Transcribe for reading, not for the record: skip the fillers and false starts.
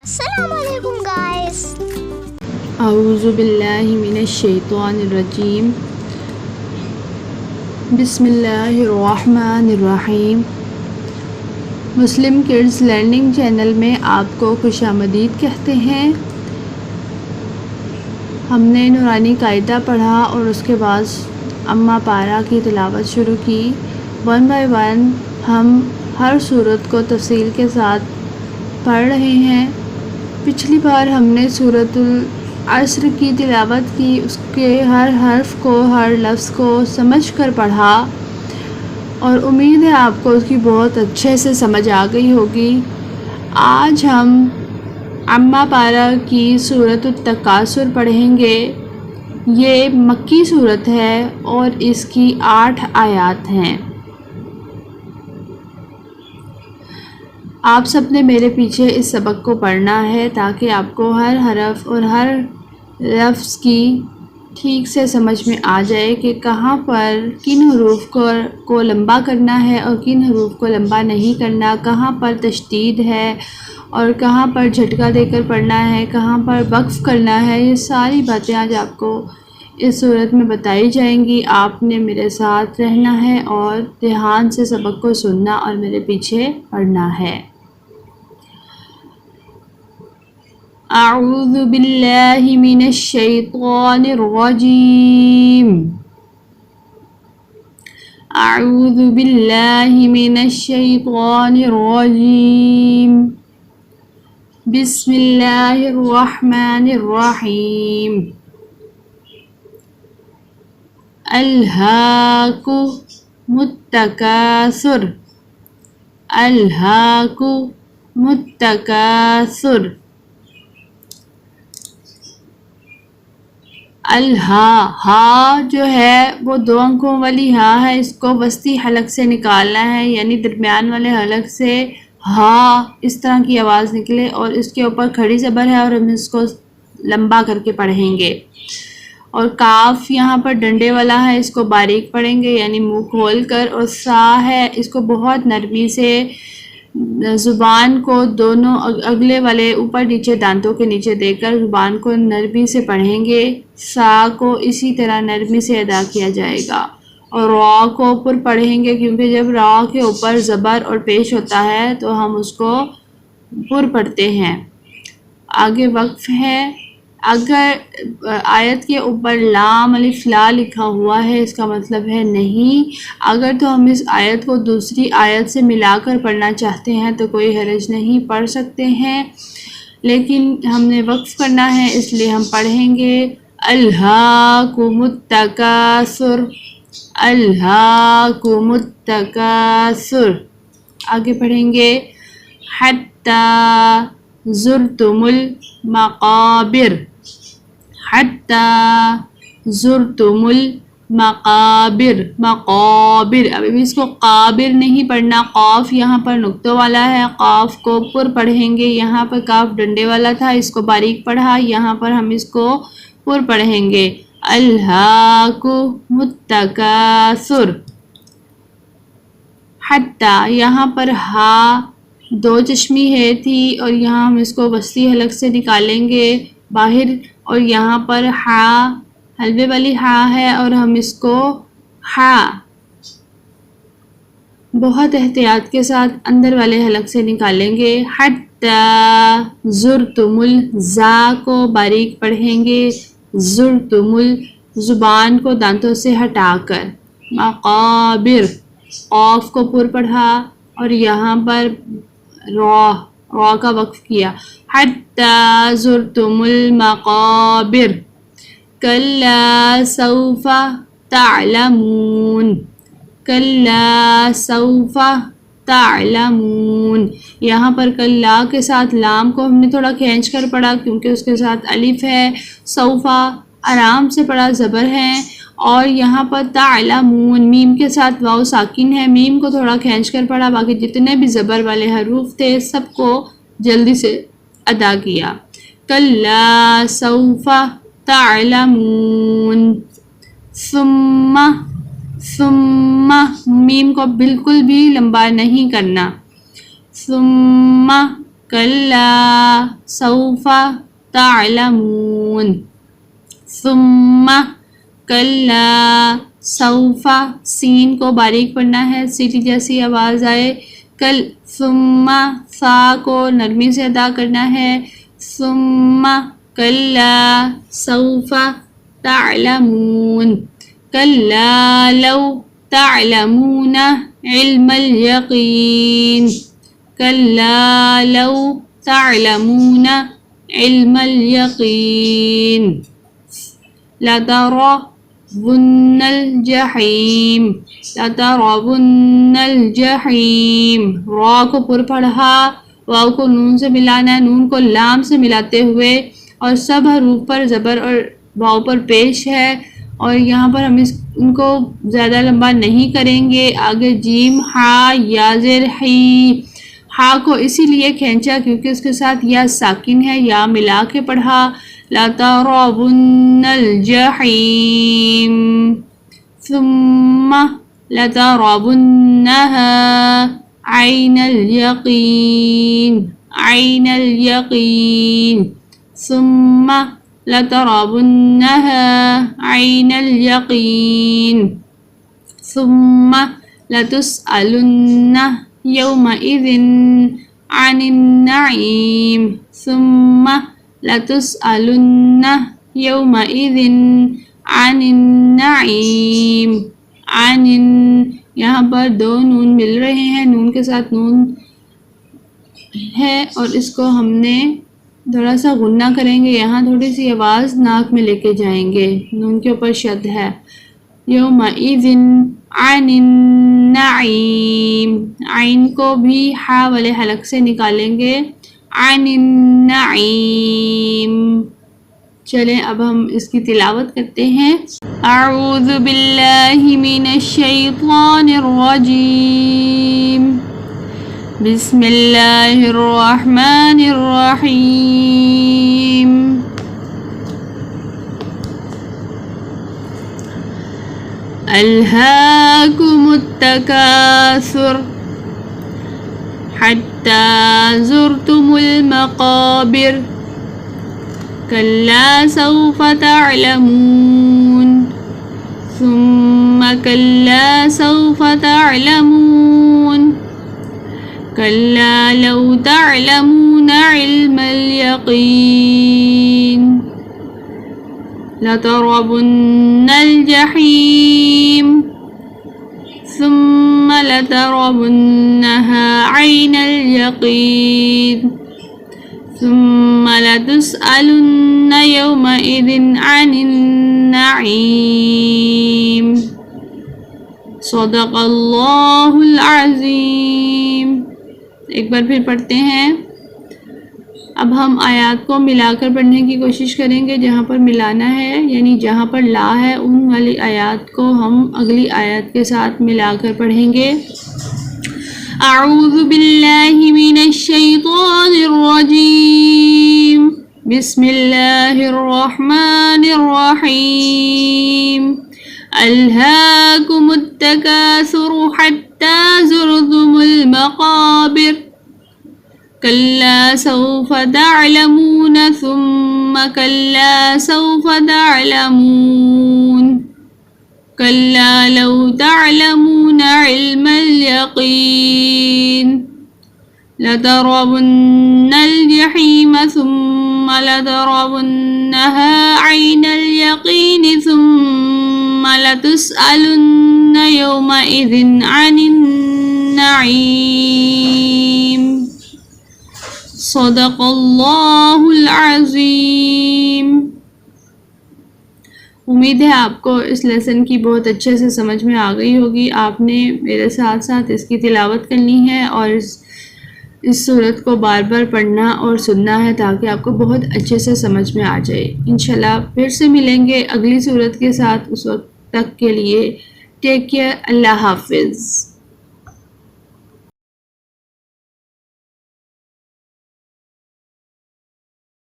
السلام علیکم گائز۔ اعوذ باللہ من الشیطان الرجیم، بسم اللہ الرحمن الرحیم۔ مسلم کڈز لرننگ چینل میں آپ کو خوش آمدید کہتے ہیں۔ ہم نے نورانی قاعدہ پڑھا اور اس کے بعد اما پارہ کی تلاوت شروع کی۔ 1 بائی 1 ہم ہر سورت کو تفصیل کے ساتھ پڑھ رہے ہیں۔ پچھلی بار ہم نے سورۃ العصر کی تلاوت کی، اس کے ہر حرف کو، ہر لفظ کو سمجھ کر پڑھا اور امید ہے آپ کو اس کی بہت اچھے سے سمجھ آ گئی ہوگی۔ آج ہم اما پارہ کی سورۃ التکاثر پڑھیں گے۔ یہ مکی سورت ہے اور اس کی 8 آیات ہیں۔ آپ سب نے میرے پیچھے اس سبق کو پڑھنا ہے تاکہ آپ کو ہر حرف اور ہر لفظ کی ٹھیک سے سمجھ میں آ جائے کہ کہاں پر کن حروف کو لمبا کرنا ہے اور کن حروف کو لمبا نہیں کرنا، کہاں پر تشدید ہے اور کہاں پر جھٹکا دے کر پڑھنا ہے، کہاں پر وقف کرنا ہے۔ یہ ساری باتیں آج آپ کو اس صورت میں بتائی جائیں گی۔ آپ نے میرے ساتھ رہنا ہے اور دھیان سے سبق کو سننا اور میرے پیچھے پڑھنا ہے۔ اعوذ باللہ من الشیطان الرجیم، اعوذ باللہ من الشیطان الرجیم، بسم اللہ الرحمن الرحیم۔ الہاکم التکاثر، الہاکم التکاثر۔ ہا جو ہے وہ 2 انکوں والی ہا ہے، اس کو وسطی حلق سے نکالنا ہے، یعنی درمیان والے حلق سے ہا اس طرح کی آواز نکلے اور اس کے اوپر کھڑی زبر ہے اور ہم اس کو لمبا کر کے پڑھیں گے۔ اور کاف یہاں پر ڈنڈے والا ہے، اس کو باریک پڑھیں گے یعنی منہ کھول کر، اور سا ہے اس کو بہت نرمی سے زبان کو دونوں اگلے والے اوپر نیچے دانتوں کے نیچے دے کر زبان کو نرمی سے پڑھیں گے۔ سا کو اسی طرح نرمی سے ادا کیا جائے گا اور را کو اوپر پڑھیں گے، کیونکہ جب را کے اوپر زبر اور پیش ہوتا ہے تو ہم اس کو پر پڑھتے ہیں۔ آگے وقف ہے۔ اگر آیت کے اوپر لام الف لا لکھا ہوا ہے اس کا مطلب ہے نہیں۔ اگر تو ہم اس آیت کو دوسری آیت سے ملا کر پڑھنا چاہتے ہیں تو کوئی حرج نہیں، پڑھ سکتے ہیں، لیکن ہم نے وقف کرنا ہے اس لیے ہم پڑھیں گے الہاکم التکاثر، الہاکم التکاثر۔ آگے پڑھیں گے حتی زرتم المقابر، حتی زرتم المقابر، مقابر۔ ابھی اس کو قابر نہیں پڑھنا، قاف یہاں پر نقطوں والا ہے، قاف کو پر پڑھیں گے۔ یہاں پر کاف ڈنڈے والا تھا، اس کو باریک پڑھا، یہاں پر ہم اس کو پر پڑھیں گے الہاکم التکاثر۔ حتی یہاں پر ہا 2 چشمی ہے تھی اور یہاں ہم اس کو وسطی حلق سے نکالیں گے باہر، اور یہاں پر ہا حلوے والی ہا ہے اور ہم اس کو ہا بہت احتیاط کے ساتھ اندر والے حلق سے نکالیں گے۔ حتی زرتم الزا کو باریک پڑھیں گے، زرتم زبان کو دانتوں سے ہٹا کر، مقابر قاف کو پر پڑھا اور یہاں پر را کا وقف کیا۔ حتی زرتم المقابر، کلا سوف تعلمون، کلا سوف تعلمون۔ یہاں پر کلا کے ساتھ لام کو ہم نے تھوڑا کھینچ کر پڑھا کیونکہ اس کے ساتھ الف ہے، سوف آرام سے پڑھا، زبر ہے، اور یہاں پر تعلمون میم کے ساتھ واو ساکن ہے، میم کو تھوڑا کھینچ کر پڑھا، باقی جتنے بھی زبر والے حروف تھے سب کو جلدی سے ادا کیا۔ کلا سوف تعلمون، ثم میم کو بالکل بھی لمبا نہیں کرنا، ثم کلا سوف تعلمون ثم کلا سوف سین کو باریک پڑھنا ہے، سیٹی جیسی آواز آئے. کل ثم سا کو نرمی سے ادا کرنا ہے. ثم کلا سوف تعلمون کلا لو تعلمون علم الیقین کلا لو تعلمون علم الیقین لترون الجحیم لترون الجحیم. را کو پر پڑھا، واو کو نون سے ملانا ہے، نون کو لام سے ملاتے ہوئے، اور سب حروف پر زبر اور واو پر پیش ہے. اور یہاں پر ہم ان کو زیادہ لمبا نہیں کریں گے. آگے جیم ہا یا زیر ہی، ہا کو اسی لیے کھینچا کیونکہ اس کے ساتھ یا ساکن ہے، یا ملا کے پڑھا. لَتَرَوُنَّ الْجَحِيمَ ثُمَّ لَتَرَوُنَّهَا عَيْنَ الْيَقِينِ عَيْنَ الْيَقِينِ ثُمَّ لَتَرَوُنَّهَا عَيْنَ الْيَقِينِ ثُمَّ لَتُسْأَلُنَّ يَوْمَئِذٍ عَنِ النَّعِيمِ ثُمَّ لَتُسْأَلُنَّ يَوْمَئِذٍ عَنِ النَّعِيمِ. یہاں پر دو نون مل رہے ہیں، نون کے ساتھ نون ہے اور اس کو ہم نے تھوڑا سا غنہ کریں گے. یہاں تھوڑی سی آواز ناک میں لے کے جائیں گے، نون کے اوپر شد ہے. یومئذ عن النعیم، عین کو بھی ہا والے حلق سے نکالیں گے. عن النعیم. چلیں اب ہم اس کی تلاوت کرتے ہیں. اعوذ باللہ من الشیطان الرجیم، بسم اللہ الرحمن الرحیم. الہاکم التکاثر حتی زرتم المقابر کلا سوف تعلمون ثم کلا سوف تعلمون کلا لو تعلمون علم الیقین لترون الجحیم ثم لترونها عین الیقین ثم لتسألن يومئذ عن النعیم. صدق اللہ العظیم. ایک بار پھر پڑھتے ہیں. اب ہم آیات کو ملا کر پڑھنے کی کوشش کریں گے. جہاں پر ملانا ہے یعنی جہاں پر لا ہے ان والی آیات کو ہم اگلی آیات کے ساتھ ملا کر پڑھیں گے. اعوذ باللہ من الشیطان الرجیم، بسم اللہ الرحمن الرحیم. الہاکم التکاثر حتی زرتم المقابر کلا سوف تعلمون ثم کلا سوف تعلمون کلا لو تعلمون علم الیقین لترون الجحیم ثم لترونها عین الیقین ثم لتسألن یومئذ عن النعیم. صدق اللہ العظیم. امید ہے آپ کو اس لیسن کی بہت اچھے سے سمجھ میں آ گئی ہوگی. آپ نے میرے ساتھ ساتھ اس کی تلاوت کرنی ہے اور اس صورت کو بار بار پڑھنا اور سننا ہے تاکہ آپ کو بہت اچھے سے سمجھ میں آ جائے. انشاءاللہ پھر سے ملیں گے اگلی صورت کے ساتھ. اس وقت تک کے لیے ٹیک کیئر. اللہ حافظ.